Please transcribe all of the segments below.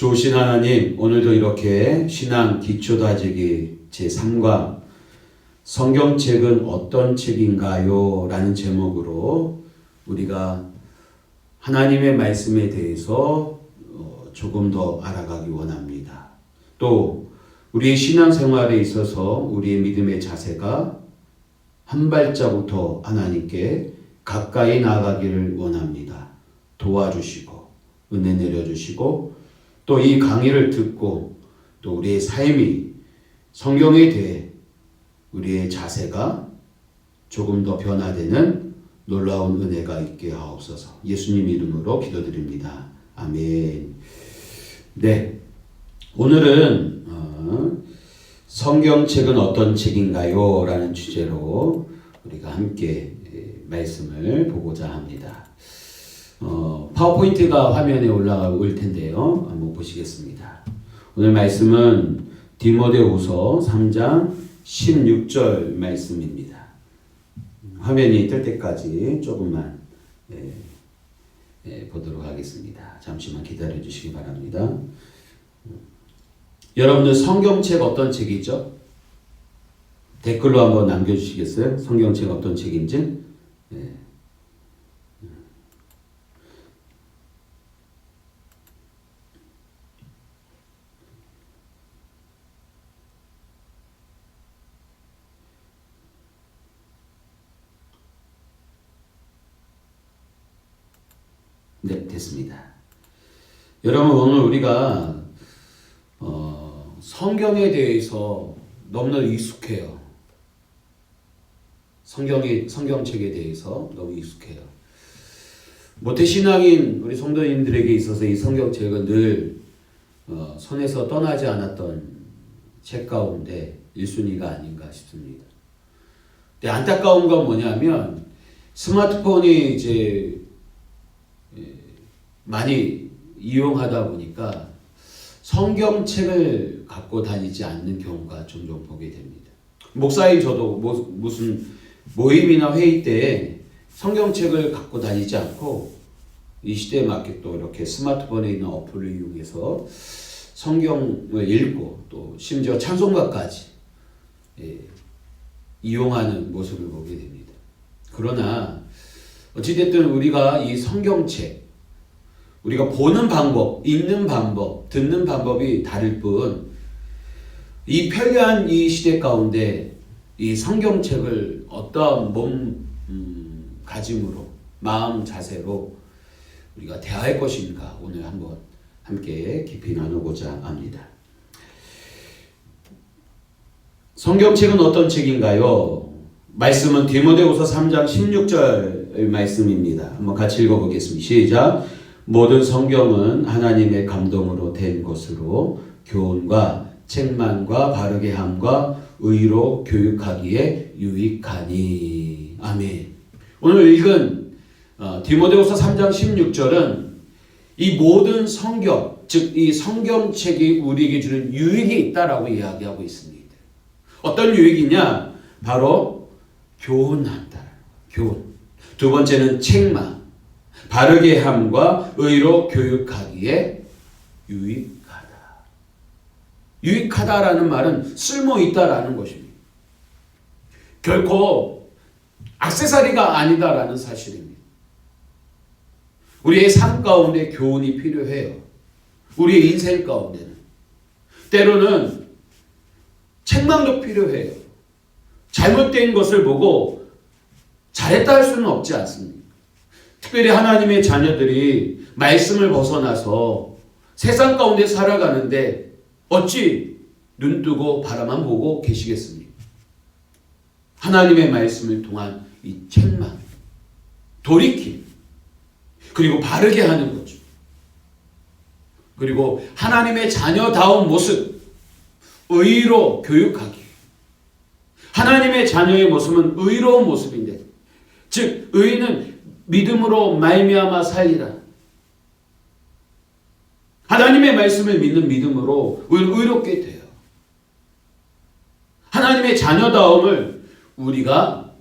좋으신 하나님, 오늘도 이렇게 신앙 기초 다지기 제3과 성경책은 어떤 책인가요? 라는 제목으로 우리가 하나님의 말씀에 대해서 조금 더 알아가기 원합니다. 또 우리의 신앙생활에 있어서 우리의 믿음의 자세가 한 발자국부터 하나님께 가까이 나아가기를 원합니다. 도와주시고 은혜 내려주시고 또 이 강의를 듣고 또 우리의 삶이 성경에 대해 우리의 자세가 조금 더 변화되는 놀라운 은혜가 있게 하옵소서. 예수님 이름으로 기도드립니다. 아멘. 네, 오늘은 성경책은 어떤 책인가요? 라는 주제로 우리가 함께 말씀을 보고자 합니다. 파워포인트가 화면에 올라올 텐데요. 한번 보시겠습니다. 오늘 말씀은 디모데후서 3장 16절 말씀입니다. 화면이 뜰 때까지 조금만 보도록 하겠습니다. 잠시만 기다려 주시기 바랍니다. 여러분들 성경책 어떤 책이죠? 댓글로 한번 남겨주시겠어요? 성경책 어떤 책인지? 네, 됐습니다. 여러분, 오늘 우리가 성경에 대해서 너무나 익숙해요. 성경책에 대해서 너무 익숙해요. 모태신앙인 우리 성도님들에게 있어서 이 성경책은 늘 손에서 떠나지 않았던 책 가운데 1순위가 아닌가 싶습니다. 근데 안타까운 건 뭐냐면 스마트폰이 이제 많이 이용하다 보니까 성경책을 갖고 다니지 않는 경우가 종종 보게 됩니다. 목사인 저도 무슨 모임이나 회의 때 성경책을 갖고 다니지 않고 이 시대에 맞게 또 이렇게 스마트폰에 있는 어플을 이용해서 성경을 읽고 또 심지어 찬송가까지 이용하는 모습을 보게 됩니다. 그러나 어찌됐든 우리가 이 성경책, 우리가 보는 방법, 읽는 방법, 듣는 방법이 다를 뿐, 이 편리한 이 시대 가운데 이 성경책을 어떠한 가짐으로, 마음 자세로 우리가 대할 것인가 오늘 한번 함께 깊이 나누고자 합니다. 성경책은 어떤 책인가요? 말씀은 디모데후서 3장 16절 말씀입니다. 한번 같이 읽어보겠습니다. 시작. 모든 성경은 하나님의 감동으로 된 것으로 교훈과 책망과 바르게 함과 의로 교육하기에 유익하니. 아멘. 오늘 읽은 디모데후서 3장 16절은 이 모든 성경, 즉 이 성경책이 우리에게 주는 유익이 있다라고 이야기하고 있습니다. 어떤 유익이냐? 바로 교훈한다. 교훈. 두 번째는 책망. 바르게 함과 의로 교육하기에 유익하다. 유익하다라는 말은 쓸모있다라는 것입니다. 결코 액세서리가 아니다라는 사실입니다. 우리의 삶 가운데 교훈이 필요해요. 우리의 인생 가운데는. 때로는 책망도 필요해요. 잘못된 것을 보고 잘했다 할 수는 없지 않습니다. 특별히 하나님의 자녀들이 말씀을 벗어나서 세상 가운데 살아가는데 어찌 눈 뜨고 바라만 보고 계시겠습니까? 하나님의 말씀을 통한 이 책망, 돌이킴, 그리고 바르게 하는 거죠. 그리고 하나님의 자녀다운 모습, 의로 교육하기. 하나님의 자녀의 모습은 의로운 모습인데, 즉 의는 믿음으로 말미암아 살리라. 하나님의 말씀을 믿는 믿음으로 우리는 의롭게 돼요. 하나님의 자녀다움을 우리가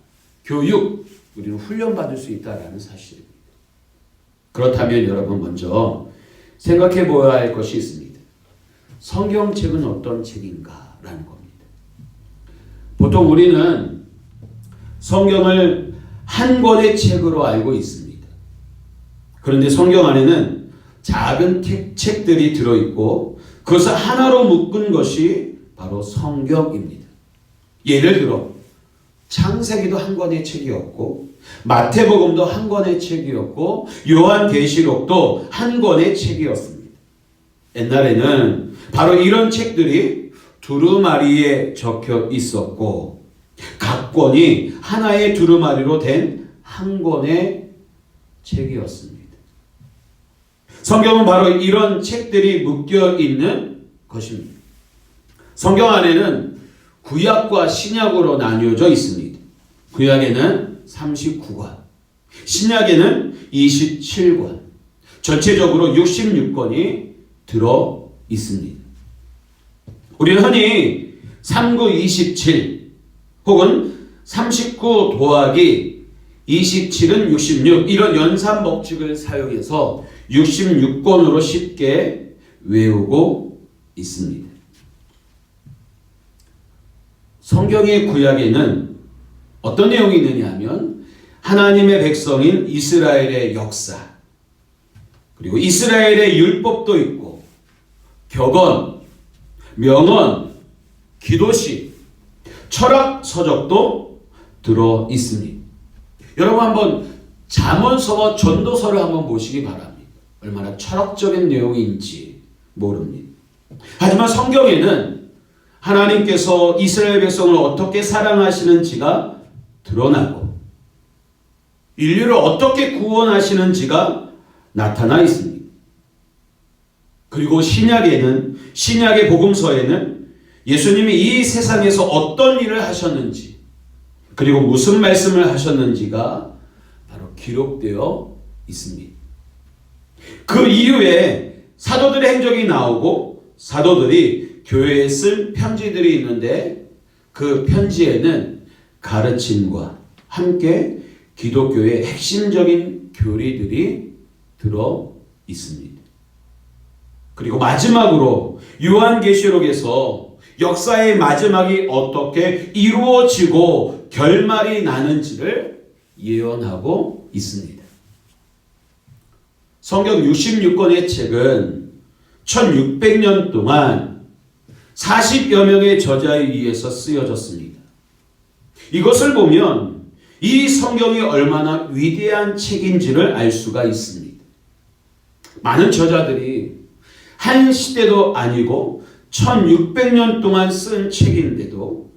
우리는 훈련받을 수 있다는 사실입니다. 그렇다면 여러분 먼저 생각해 보아야 할 것이 있습니다. 성경책은 어떤 책인가라는 겁니다. 보통 우리는 성경을 한 권의 책으로 알고 있습니다. 그런데 성경 안에는 작은 책들이 들어있고 그것을 하나로 묶은 것이 바로 성경입니다. 예를 들어 창세기도 한 권의 책이었고 마태복음도 한 권의 책이었고 요한계시록도 한 권의 책이었습니다. 옛날에는 바로 이런 책들이 두루마리에 적혀 있었고 각 권이 하나의 두루마리로 된 한 권의 책이었습니다. 성경은 바로 이런 책들이 묶여 있는 것입니다. 성경 안에는 구약과 신약으로 나뉘어져 있습니다. 구약에는 39권, 신약에는 27권, 전체적으로 66권이 들어 있습니다. 우리는 흔히 3927 혹은 39 더하기 27은 66 이런 연산 법칙을 사용해서 66권으로 쉽게 외우고 있습니다. 성경의 구약에는 어떤 내용이 있느냐 하면 하나님의 백성인 이스라엘의 역사, 그리고 이스라엘의 율법도 있고 격언, 명언, 기도식, 철학 서적도 들어 있습니다. 여러분 한번 잠언서와 전도서를 한번 보시기 바랍니다. 얼마나 철학적인 내용인지 모릅니다. 하지만 성경에는 하나님께서 이스라엘 백성을 어떻게 사랑하시는지가 드러나고 인류를 어떻게 구원하시는지가 나타나 있습니다. 그리고 신약의 복음서에는 예수님이 이 세상에서 어떤 일을 하셨는지 그리고 무슨 말씀을 하셨는지가 바로 기록되어 있습니다. 그 이후에 사도들의 행적이 나오고 사도들이 교회에 쓴 편지들이 있는데 그 편지에는 가르침과 함께 기독교의 핵심적인 교리들이 들어 있습니다. 그리고 마지막으로 요한계시록에서 역사의 마지막이 어떻게 이루어지고 결말이 나는지를 예언하고 있습니다. 성경 66권의 책은 1600년 동안 40여 명의 저자에 의해서 쓰여졌습니다. 이것을 보면 이 성경이 얼마나 위대한 책인지를 알 수가 있습니다. 많은 저자들이 한 시대도 아니고 1600년 동안 쓴 책인데도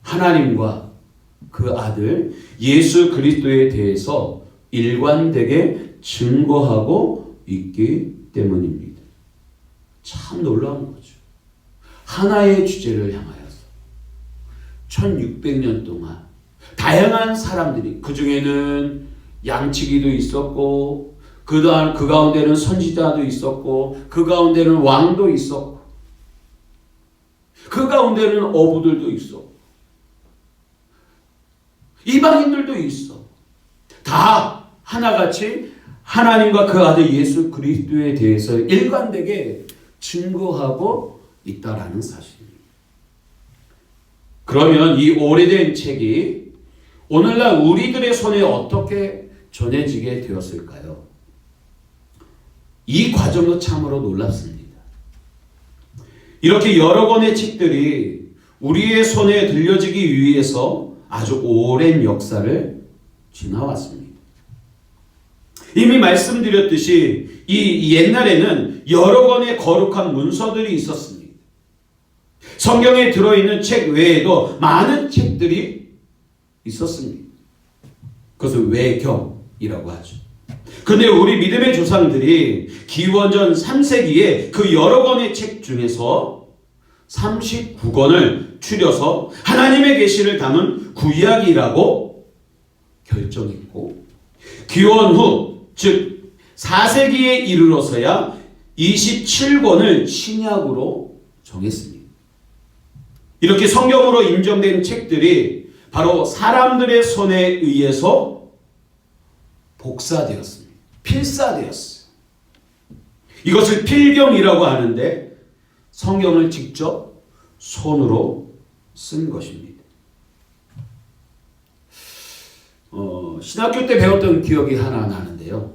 하나님과 그 아들 예수 그리스도에 대해서 일관되게 증거하고 있기 때문입니다. 참 놀라운 거죠. 하나의 주제를 향하여서 1600년 동안 다양한 사람들이, 그 중에는 양치기도 있었고 그 가운데는 선지자도 있었고 그 가운데는 왕도 있었고 그 가운데는 어부들도 있었고 이방인들도 있어. 다 하나같이 하나님과 그 아들 예수 그리스도에 대해서 일관되게 증거하고 있다라는 사실입니다. 그러면 이 오래된 책이 오늘날 우리들의 손에 어떻게 전해지게 되었을까요? 이 과정도 참으로 놀랍습니다. 이렇게 여러 권의 책들이 우리의 손에 들려지기 위해서 아주 오랜 역사를 지나왔습니다. 이미 말씀드렸듯이 이 옛날에는 여러 권의 거룩한 문서들이 있었습니다. 성경에 들어있는 책 외에도 많은 책들이 있었습니다. 그것을 외경이라고 하죠. 그런데 우리 믿음의 조상들이 기원전 3세기에 그 여러 권의 책 중에서 39권을 추려서 하나님의 계시를 담은 구약이라고 결정했고 기원 후, 즉 4세기에 이르러서야 27권을 신약으로 정했습니다. 이렇게 성경으로 인정된 책들이 바로 사람들의 손에 의해서 복사되었습니다. 필사되었어요. 이것을 필경이라고 하는데 성경을 직접 손으로 쓴 것입니다. 신학교 때 배웠던 기억이 하나 나는데요.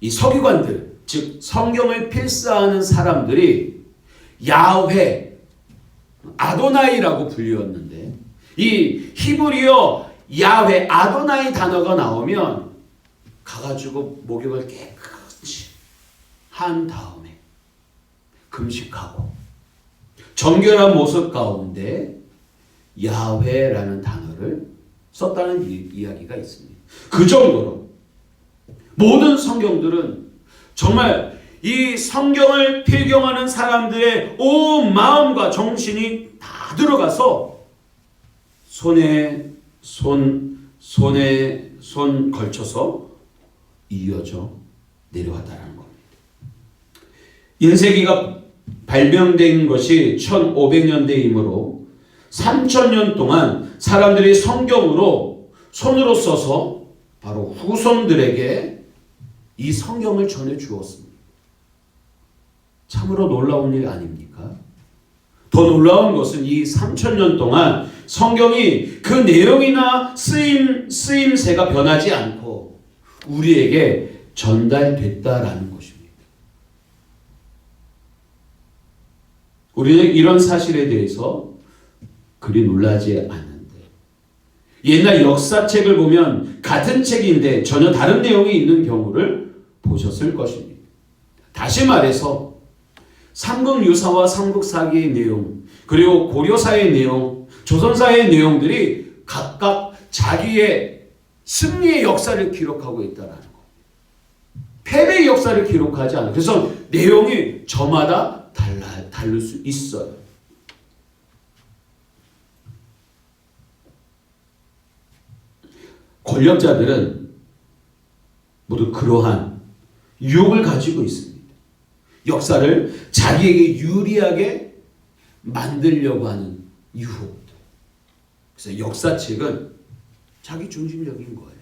이 서기관들, 즉 성경을 필사하는 사람들이 야훼, 아도나이라고 불리웠는데 이 히브리어 야훼, 아도나이 단어가 나오면 가가지고 목욕을 깨끗이 한 다음에 금식하고 정결한 모습 가운데 야훼라는 단어를 썼다는 이야기가 있습니다. 그 정도로 모든 성경들은 정말 이 성경을 필경하는 사람들의 온 마음과 정신이 다 들어가서 손에 손 걸쳐서 이어져 내려왔다는 겁니다. 인쇄기가 발명된 것이 1500년대이므로 3000년 동안 사람들이 성경으로 손으로 써서 바로 후손들에게 이 성경을 전해 주었습니다. 참으로 놀라운 일 아닙니까? 더 놀라운 것은 이 3000년 동안 성경이 그 내용이나 쓰임새가 변하지 않고 우리에게 전달됐다라는 것입니다. 우리는 이런 사실에 대해서 그리 놀라지 않는데 옛날 역사책을 보면 같은 책인데 전혀 다른 내용이 있는 경우를 보셨을 것입니다. 다시 말해서 삼국유사와 삼국사기의 내용, 그리고 고려사의 내용, 조선사의 내용들이 각각 자기의 승리의 역사를 기록하고 있다는 거. 패배의 역사를 기록하지 않아요. 그래서 내용이 저마다 다를 수 있어요. 권력자들은 모두 그러한 유혹을 가지고 있습니다. 역사를 자기에게 유리하게 만들려고 하는 유혹. 그래서 역사책은 자기 중심적인 거예요.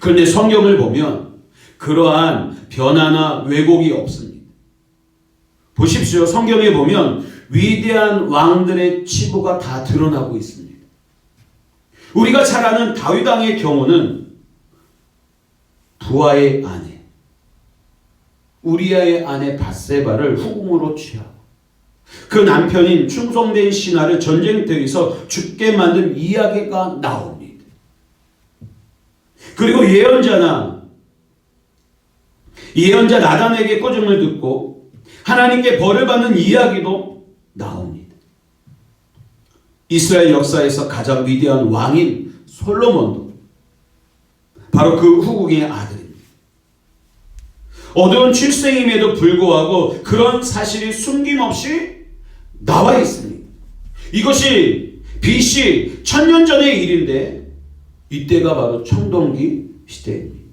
그런데 성경을 보면 그러한 변화나 왜곡이 없습니다. 보십시오. 성경에 보면 위대한 왕들의 치부가 다 드러나고 있습니다. 우리가 잘 아는 다윗 왕의 경우는 부하의 아내, 우리아의 아내 밧세바를 후궁으로 취하고 그 남편인 충성된 신하를 전쟁터에서 죽게 만든 이야기가 나옵니다. 그리고 예언자 나단에게 꼬증을 듣고 하나님께 벌을 받는 이야기도 나옵니다. 이스라엘 역사에서 가장 위대한 왕인 솔로몬도 바로 그 후궁의 아들입니다. 어두운 출생임에도 불구하고 그런 사실이 숨김없이 나와 있습니다. 이것이 BC 1000년 전의 일인데 이때가 바로 청동기 시대입니다.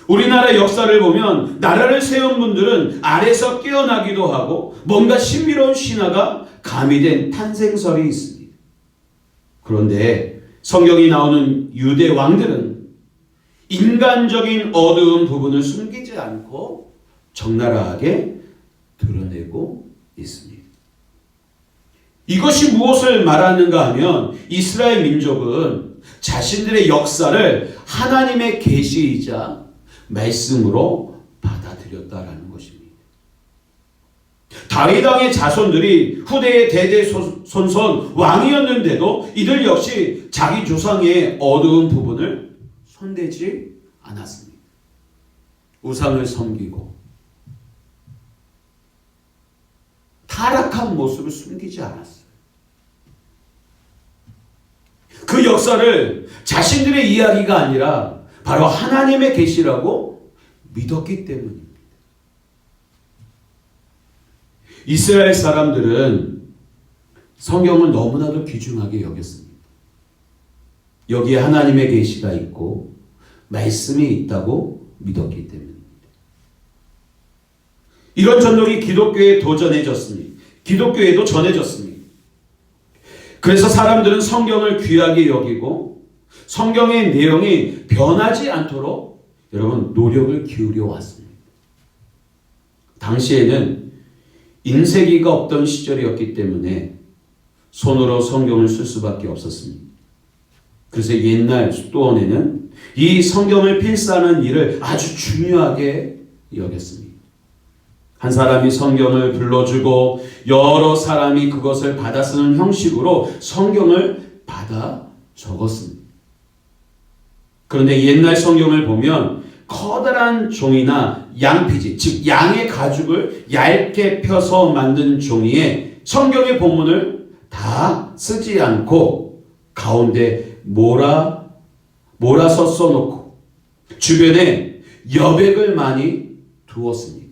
우리나라 역사를 보면 나라를 세운 분들은 아래서 깨어나기도 하고 뭔가 신비로운 신화가 가미된 탄생설이 있습니다. 그런데 성경이 나오는 유대 왕들은 인간적인 어두운 부분을 숨기지 않고 적나라하게 드러내고 있습니다. 이것이 무엇을 말하는가 하면 이스라엘 민족은 자신들의 역사를 하나님의 계시이자 말씀으로 받아들였다라는 것입니다. 다윗 왕의 자손들이 후대의 대대손손 왕이었는데도 이들 역시 자기 조상의 어두운 부분을 손대지 않았습니다. 우상을 섬기고 타락한 모습을 숨기지 않았어요. 그 역사를 자신들의 이야기가 아니라 바로 하나님의 계시라고 믿었기 때문입니다. 이스라엘 사람들은 성경을 너무나도 귀중하게 여겼습니다. 여기에 하나님의 계시가 있고 말씀이 있다고 믿었기 때문입니다. 이런 전통이 기독교에 도전해졌습니다. 기독교에도 전해졌습니다. 그래서 사람들은 성경을 귀하게 여기고 성경의 내용이 변하지 않도록 여러분 노력을 기울여 왔습니다. 당시에는 인쇄기가 없던 시절이었기 때문에 손으로 성경을 쓸 수밖에 없었습니다. 그래서 옛날 수도원에는 이 성경을 필사하는 일을 아주 중요하게 여겼습니다. 한 사람이 성경을 불러주고 여러 사람이 그것을 받아 쓰는 형식으로 성경을 받아 적었습니다. 그런데 옛날 성경을 보면 커다란 종이나 양피지, 즉 양의 가죽을 얇게 펴서 만든 종이에 성경의 본문을 다 쓰지 않고 가운데 몰아서 써놓고 주변에 여백을 많이 두었습니다.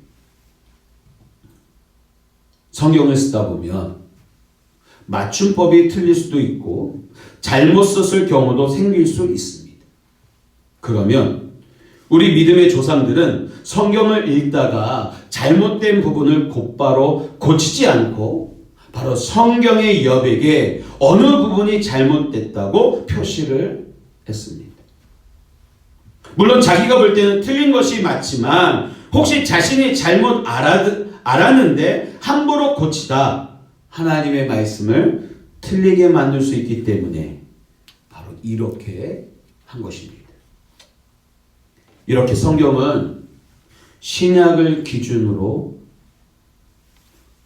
성경을 쓰다 보면 맞춤법이 틀릴 수도 있고 잘못 썼을 경우도 생길 수 있습니다. 그러면 우리 믿음의 조상들은 성경을 읽다가 잘못된 부분을 곧바로 고치지 않고 바로 성경의 여백에 어느 부분이 잘못됐다고 표시를 했습니다. 물론 자기가 볼 때는 틀린 것이 맞지만 혹시 자신이 잘못 알았는데 함부로 고치다 하나님의 말씀을 틀리게 만들 수 있기 때문에 바로 이렇게 한 것입니다. 이렇게 성경은 신약을 기준으로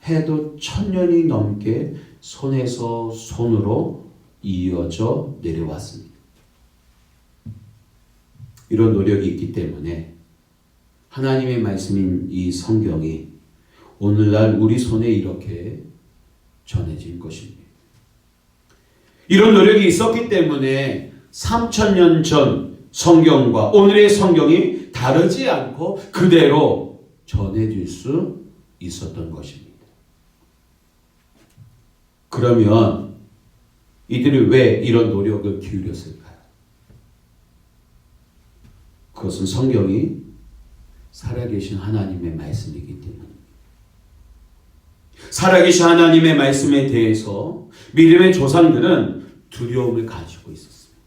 해도 1000년이 넘게 손에서 손으로 이어져 내려왔습니다. 이런 노력이 있기 때문에 하나님의 말씀인 이 성경이 오늘날 우리 손에 이렇게 전해진 것입니다. 이런 노력이 있었기 때문에 3000년 전 성경과 오늘의 성경이 다르지 않고 그대로 전해질 수 있었던 것입니다. 그러면 이들이 왜 이런 노력을 기울였을까요? 그것은 성경이 살아계신 하나님의 말씀이기 때문입니다. 살아계신 하나님의 말씀에 대해서 믿음의 조상들은 두려움을 가지고 있었습니다.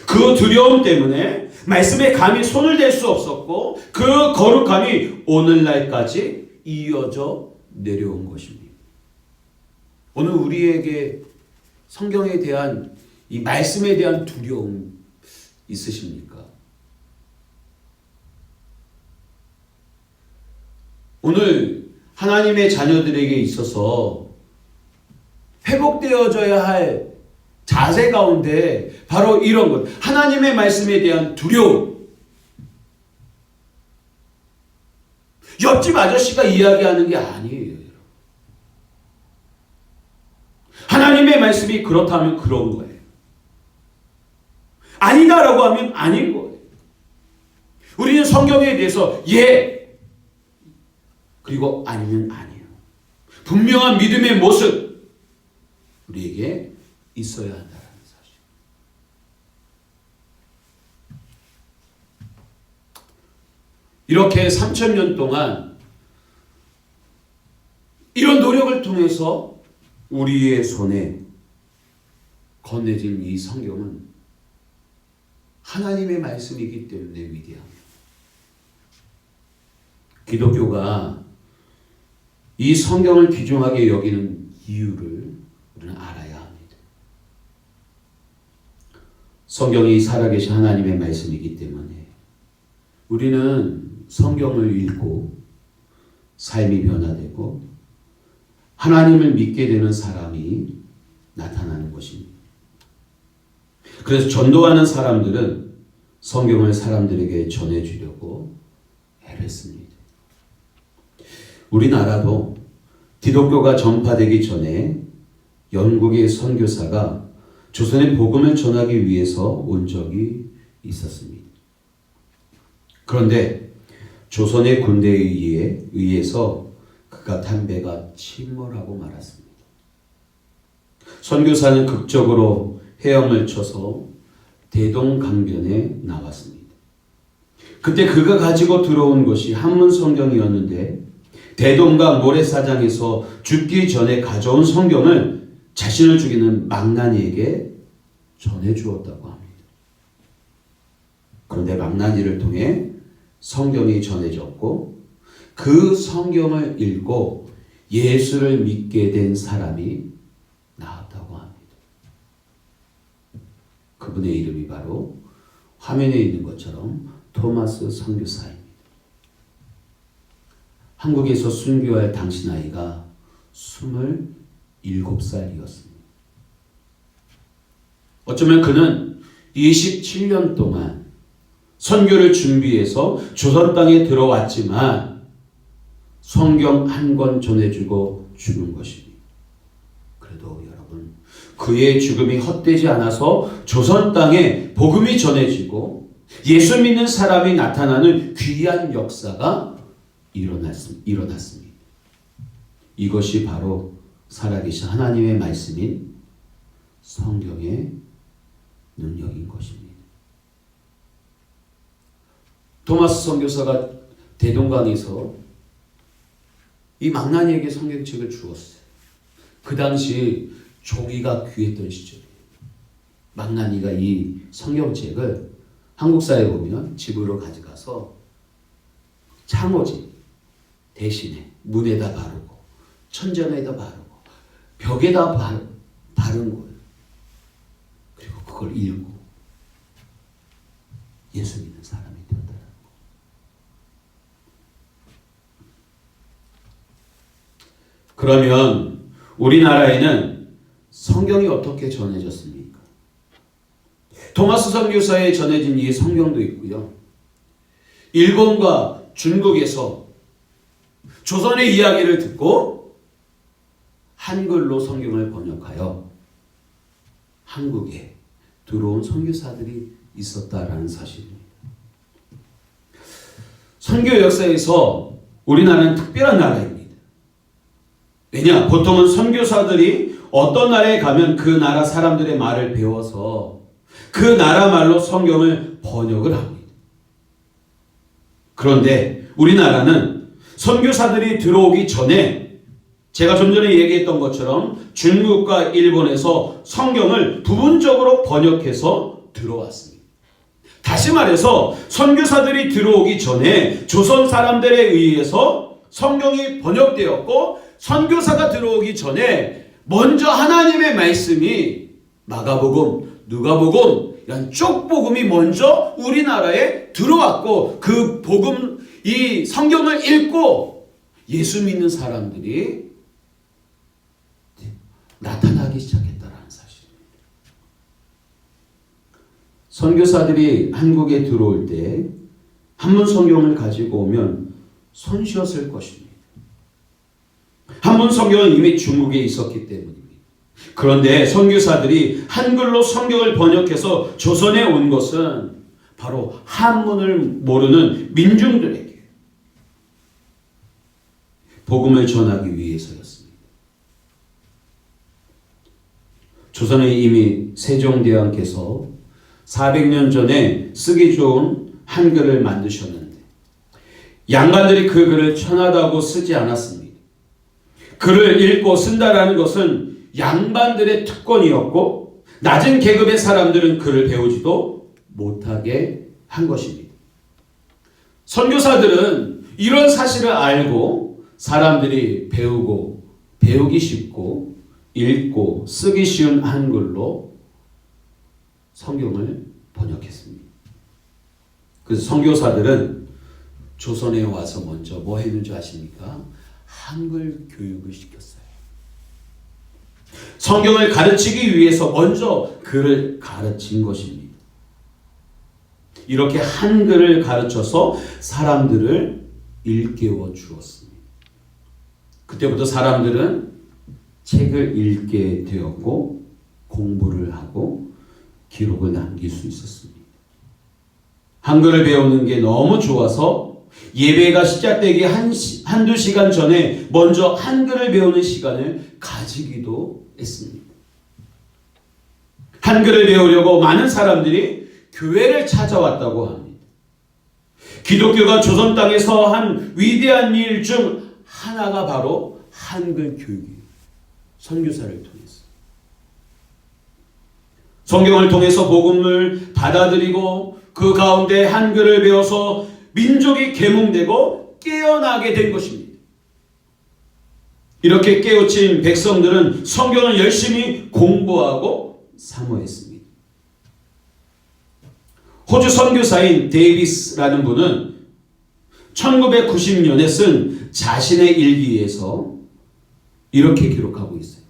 그 두려움 때문에 말씀에 감히 손을 댈 수 없었고 그 거룩함이 오늘날까지 이어져 내려온 것입니다. 오늘 우리에게 성경에 대한 이 말씀에 대한 두려움 있으십니까? 오늘 하나님의 자녀들에게 있어서 회복되어져야 할 자세 가운데 바로 이런 것, 하나님의 말씀에 대한 두려움. 옆집 아저씨가 이야기하는 게 아니에요. 하나님의 말씀이 그렇다면 그런 거예요. 아니다라고 하면 아닌 거예요. 우리는 성경에 대해서 예, 그리고 아니면 아니에요. 분명한 믿음의 모습 우리에게 있어야 한다는 사실. 이렇게 3000년 동안 이런 노력을 통해서 우리의 손에 건네진 이 성경은 하나님의 말씀이기 때문에 위대합니다. 기독교가 이 성경을 귀중하게 여기는 이유를 우리는 알아야 합니다. 성경이 살아계신 하나님의 말씀이기 때문에 우리는 성경을 읽고 삶이 변화되고 하나님을 믿게 되는 사람이 나타나는 것입니다. 그래서 전도하는 사람들은 성경을 사람들에게 전해주려고 애를 씁니다. 우리나라도 기독교가 전파되기 전에 영국의 선교사가 조선의 복음을 전하기 위해서 온 적이 있었습니다. 그런데 조선의 군대에 의해서 그가 탄 배가 침몰하고 말았습니다. 선교사는 극적으로 헤엄을 쳐서 대동강변에 나왔습니다. 그때 그가 가지고 들어온 것이 한문 성경이었는데 대동강 모래사장에서 죽기 전에 가져온 성경을 자신을 죽이는 망나니에게 전해주었다고 합니다. 그런데 망나니를 통해 성경이 전해졌고 그 그 성경을 읽고 예수를 믿게 된 사람이 나왔다고 합니다. 그분의 이름이 바로 화면에 있는 것처럼 토마스 선교사입니다. 한국에서 순교할 당시 나이가 27살이었습니다. 어쩌면 그는 27년 동안 선교를 준비해서 조선 땅에 들어왔지만 성경 한 권 전해주고 죽은 것입니다. 그래도 여러분, 그의 죽음이 헛되지 않아서 조선 땅에 복음이 전해지고 예수 믿는 사람이 나타나는 귀한 역사가 일어났습니다. 이것이 바로 살아계신 하나님의 말씀인 성경의 능력인 것입니다. 토마스 선교사가 대동강에서 이 망나니에게 성경책을 주었어요. 그 당시 종이가 귀했던 시절이에요. 망나니가 이 성경책을 한국사에 보면 집으로 가져가서 창호지 대신에 문에다 바르고 천장에다 바르고 벽에다 바른 거예요. 그리고 그걸 읽고 예수 믿는 사람이 되었다는 거. 그러면 우리나라에는 성경이 어떻게 전해졌습니까? 토마스 선교사에 전해진 이 성경도 있고요. 일본과 중국에서 조선의 이야기를 듣고 한글로 성경을 번역하여 한국에 들어온 선교사들이 있었다라는 사실입니다. 선교 역사에서 우리나라는 특별한 나라입니다. 왜냐? 보통은 선교사들이 어떤 나라에 가면 그 나라 사람들의 말을 배워서 그 나라 말로 성경을 번역을 합니다. 그런데 우리나라는 선교사들이 들어오기 전에 제가 좀 전에 얘기했던 것처럼 중국과 일본에서 성경을 부분적으로 번역해서 들어왔습니다. 다시 말해서 선교사들이 들어오기 전에 조선 사람들에 의해서 성경이 번역되었고 선교사가 들어오기 전에 먼저 하나님의 말씀이 마가복음, 누가복음 이런 쪽복음이 먼저 우리나라에 들어왔고 그 복음 이 성경을 읽고 예수 믿는 사람들이 나타나기 시작했다는 사실입니다. 선교사들이 한국에 들어올 때 한문 성경을 가지고 오면 손쉬웠을 것입니다. 한문 성경은 이미 중국에 있었기 때문입니다. 그런데 선교사들이 한글로 성경을 번역해서 조선에 온 것은 바로 한문을 모르는 민중들에게 복음을 전하기 위해서였습니다. 조선에 이미 세종대왕께서 400년 전에 쓰기 좋은 한글을 만드셨는데 양반들이 그 글을 천하다고 쓰지 않았습니다. 글을 읽고 쓴다라는 것은 양반들의 특권이었고 낮은 계급의 사람들은 글을 배우지도 못하게 한 것입니다. 선교사들은 이런 사실을 알고 사람들이 배우기 쉽고 읽고 쓰기 쉬운 한글로 성경을 번역했습니다. 그래서 선교사들은 조선에 와서 먼저 뭐 했는지 아십니까? 한글 교육을 시켰어요. 성경을 가르치기 위해서 먼저 글을 가르친 것입니다. 이렇게 한글을 가르쳐서 사람들을 일깨워 주었습니다. 그때부터 사람들은 책을 읽게 되었고 공부를 하고 기록을 남길 수 있었습니다. 한글을 배우는 게 너무 좋아서 예배가 시작되기 한두 시간 전에 먼저 한글을 배우는 시간을 가지기도 했습니다. 한글을 배우려고 많은 사람들이 교회를 찾아왔다고 합니다. 기독교가 조선 땅에서 한 위대한 일 중 하나가 바로 한글 교육이에요. 선교사를 통해서. 성경을 통해서 복음을 받아들이고 그 가운데 한글을 배워서 민족이 계몽되고 깨어나게 된 것입니다. 이렇게 깨우친 백성들은 성경을 열심히 공부하고 사모했습니다. 호주 선교사인 데이비스라는 분은 1990년에 쓴 자신의 일기에서 이렇게 기록하고 있어요.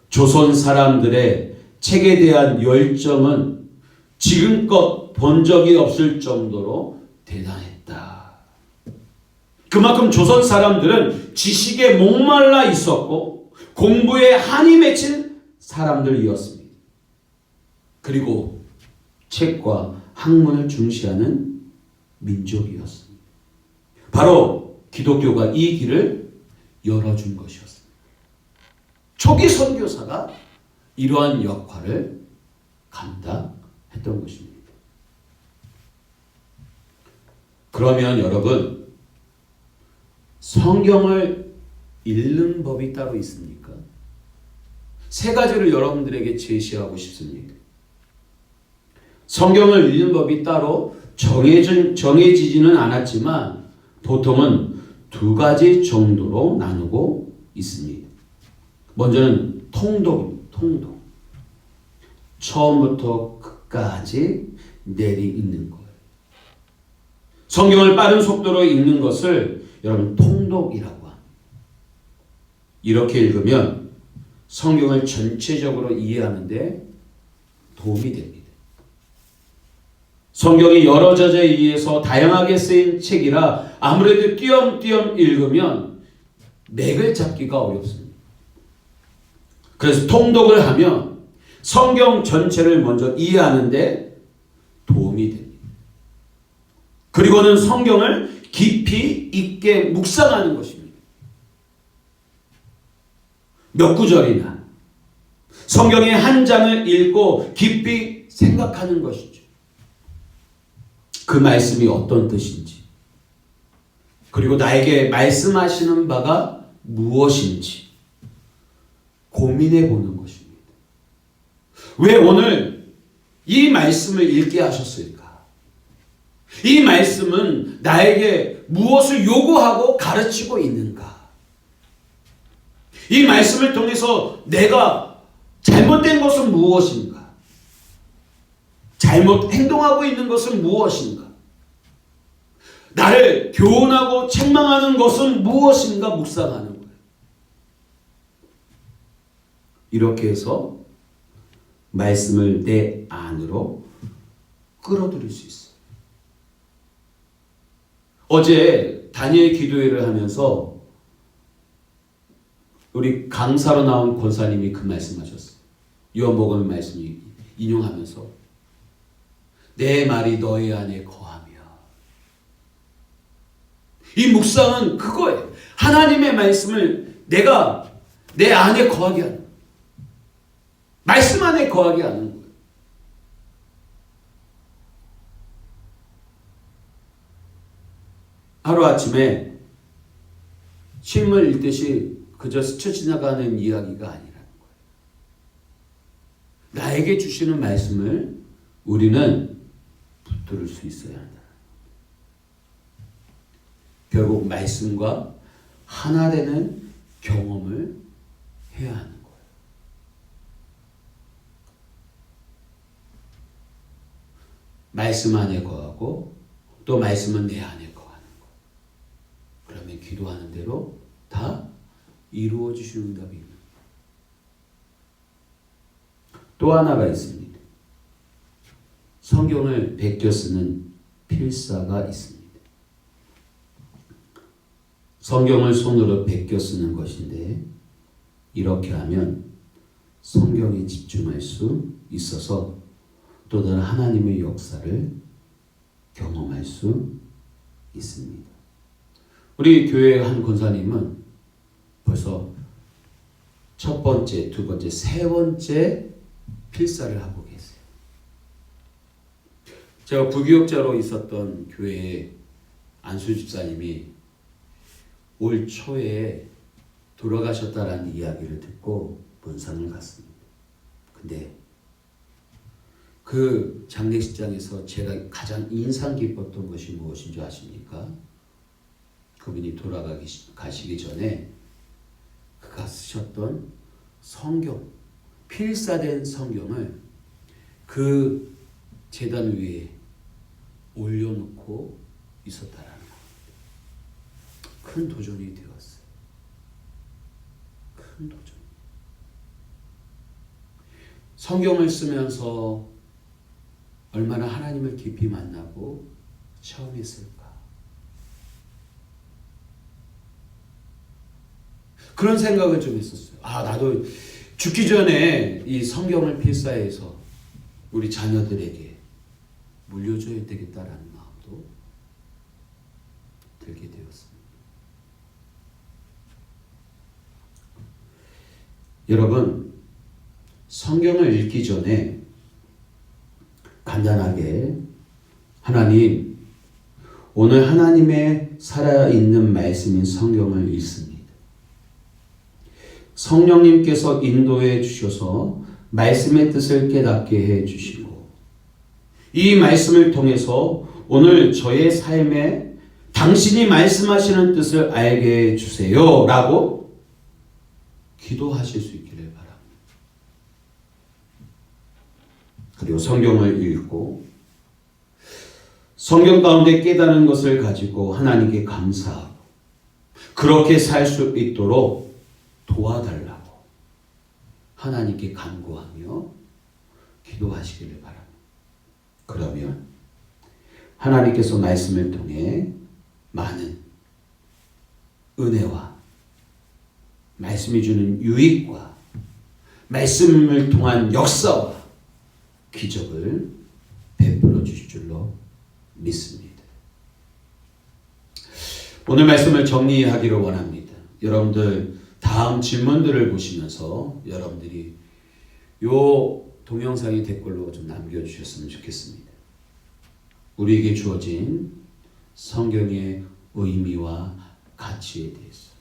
조선 사람들의 책에 대한 열정은 지금껏 본 적이 없을 정도로 대단했다. 그만큼 조선 사람들은 지식에 목말라 있었고 공부에 한이 맺힌 사람들이었습니다. 그리고 책과 학문을 중시하는 민족이었습니다. 바로 기독교가 이 길을 열어준 것이었습니다. 초기 선교사가 이러한 역할을 감당했던 것입니다. 그러면 여러분, 성경을 읽는 법이 따로 있습니까? 세 가지를 여러분들에게 제시하고 싶습니다. 성경을 읽는 법이 따로 정해지지는 않았지만 보통은 두 가지 정도로 나누고 있습니다. 먼저는 통독입니다. 통독. 처음부터 끝까지 내리 읽는 거예요. 성경을 빠른 속도로 읽는 것을 여러분 통독이라고 합니다. 이렇게 읽으면 성경을 전체적으로 이해하는 데 도움이 됩니다. 성경이 여러 저자에 의해서 다양하게 쓰인 책이라 아무래도 띄엄띄엄 읽으면 맥을 잡기가 어렵습니다. 그래서 통독을 하면 성경 전체를 먼저 이해하는 데 도움이 됩니다. 그리고는 성경을 깊이 있게 묵상하는 것입니다. 몇 구절이나 성경의 한 장을 읽고 깊이 생각하는 것이죠. 그 말씀이 어떤 뜻인지, 그리고 나에게 말씀하시는 바가 무엇인지 고민해 보는 것입니다. 왜 오늘 이 말씀을 읽게 하셨을까? 이 말씀은 나에게 무엇을 요구하고 가르치고 있는가? 이 말씀을 통해서 내가 잘못된 것은 무엇인가? 잘못 행동하고 있는 것은 무엇인가? 나를 교훈하고 책망하는 것은 무엇인가 묵상하는 거예요. 이렇게 해서 말씀을 내 안으로 끌어들일 수 있어요. 어제 다니엘 기도회를 하면서 우리 강사로 나온 권사님이 그 말씀하셨어요. 요한복음 말씀 인용하면서 내 말이 너희 안에 거하며. 이 묵상은 그거예요. 하나님의 말씀을 내가 내 안에 거하게 하는 거예요. 말씀 안에 거하게 하는 거예요. 하루아침에 신문을 읽듯이 그저 스쳐 지나가는 이야기가 아니라는 거예요. 나에게 주시는 말씀을 우리는 붙들을 수 있어야 한다. 결국 말씀과 하나 되는 경험을 해야 하는 거예요. 말씀 안에 거하고 또 말씀은 내 안에 거하는 거예요. 그러면 기도하는 대로 다 이루어 주시는 응답이 있는 거예요. 또 하나가 있습니다. 성경을 베껴 쓰는 필사가 있습니다. 성경을 손으로 베껴 쓰는 것인데 이렇게 하면 성경에 집중할 수 있어서 또 다른 하나님의 역사를 경험할 수 있습니다. 우리 교회 한 권사님은 벌써 첫 번째, 두 번째, 세 번째 필사를 하고 계세요. 제가 부교육자로 있었던 교회에 안수 집사님이 올 초에 돌아가셨다라는 이야기를 듣고 본산을 갔습니다. 근데 그 장례식장에서 제가 가장 인상 깊었던 것이 무엇인 줄 아십니까? 그분이 가시기 전에 그가 쓰셨던 성경, 필사된 성경을 그 제단 위에 올려놓고 있었다라는 겁니다. 큰 도전이 되었어요. 큰 도전. 성경을 쓰면서 얼마나 하나님을 깊이 만나고 체험했을까. 그런 생각을 좀 했었어요. 나도 죽기 전에 이 성경을 필사해서 우리 자녀들에게 물려줘야 되겠다라는 마음도 들게 되었습니다. 여러분, 성경을 읽기 전에 간단하게 하나님, 오늘 하나님의 살아있는 말씀인 성경을 읽습니다. 성령님께서 인도해 주셔서 말씀의 뜻을 깨닫게 해 주시고 이 말씀을 통해서 오늘 저의 삶에 당신이 말씀하시는 뜻을 알게 해 주세요 라고 기도하실 수 있기를 바랍니다. 그리고 성경을 읽고 성경 가운데 깨달은 것을 가지고 하나님께 감사하고 그렇게 살 수 있도록 도와달라고 하나님께 간구하며 기도하시기를 바랍니다. 그러면 하나님께서 말씀을 통해 많은 은혜와 말씀이 주는 유익과 말씀을 통한 역사와 기적을 베풀어 주실 줄로 믿습니다. 오늘 말씀을 정리하기를 원합니다. 여러분들 다음 질문들을 보시면서 여러분들이 요 동영상의 댓글로 좀 남겨주셨으면 좋겠습니다. 우리에게 주어진 성경의 의미와 가치에 대해서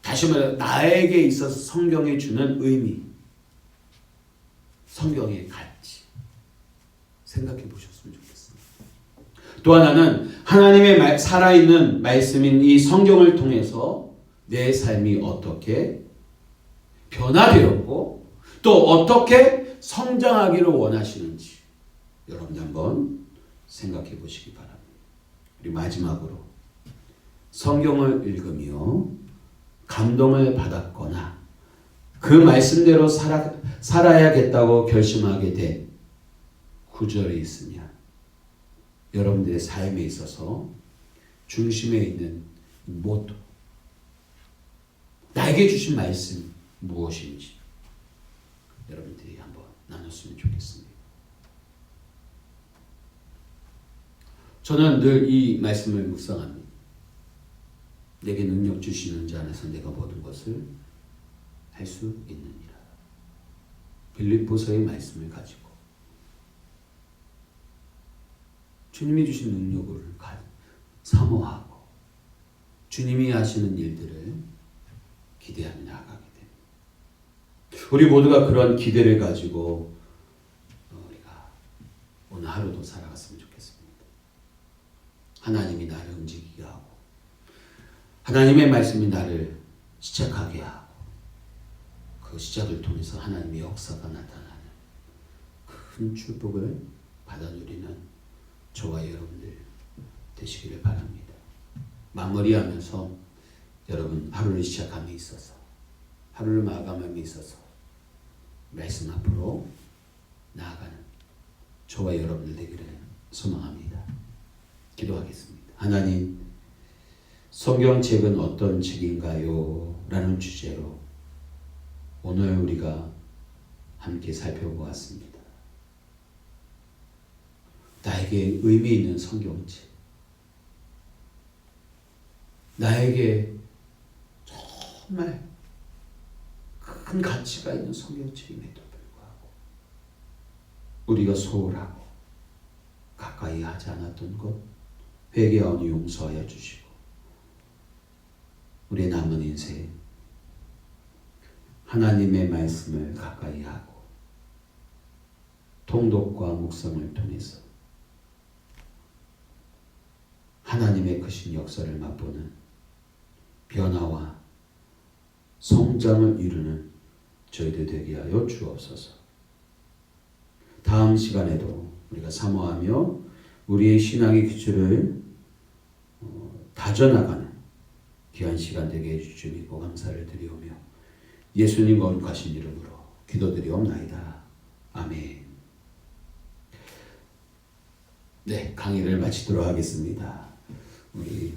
다시 말해 나에게 있어서 성경이 주는 의미, 성경의 가치 생각해 보셨으면 좋겠습니다. 또 하나는 하나님의 살아있는 말씀인 이 성경을 통해서 내 삶이 어떻게 변화되었고 또 어떻게 성장하기를 원하시는지 여러분이 한번 생각해 보시기 바랍니다. 그리고 마지막으로 성경을 읽으며 감동을 받았거나 그 말씀대로 살아야겠다고 결심하게 된 구절이 있으면 여러분들의 삶에 있어서 중심에 있는 모토, 나에게 주신 말씀 무엇인지 여러분들이 한번 나눴으면 좋겠습니다. 저는 늘 이 말씀을 묵상합니다. 내게 능력 주시는 자 안에서 내가 모든 것을 할 수 있느니라. 빌립보서의 말씀을 가지고 주님이 주신 능력을 사모하고 주님이 하시는 일들을 기대하며 나아가게 됩니다. 우리 모두가 그런 기대를 가지고 우리가 오늘 하루도 살아갔으면 좋겠습니다. 하나님이 나를 움직이게 하고 하나님의 말씀이 나를 시작하게 하고 그 시작을 통해서 하나님의 역사가 나타나는 큰 축복을 받아 누리는 저와 여러분들 되시기를 바랍니다. 마무리하면서 여러분 하루를 시작함에 있어서 하루를 마감함에 있어서 말씀 앞으로 나아가는 저와 여러분들 되기를 소망합니다. 기도하겠습니다. 하나님, 성경책은 어떤 책인가요? 라는 주제로 오늘 우리가 함께 살펴보았습니다. 나에게 의미 있는 성경책, 나에게 정말 큰 가치가 있는 성경책임에도 불구하고 우리가 소홀하고 가까이 하지 않았던 것 회개하오니 용서하여 주시고 우리 남은 인생 하나님의 말씀을 가까이 하고 통독과 묵상을 통해서 하나님의 크신 역사를 맛보는 변화와 성장을 이루는 저희들 되게 하여 주옵소서. 다음 시간에도 우리가 사모하며 우리의 신앙의 기초를 다져나가는 귀한 시간 되게 해주시고 감사를 드리오며 예수님 거룩하신 이름으로 기도드리옵나이다. 아멘. 네, 강의를 마치도록 하겠습니다. 우리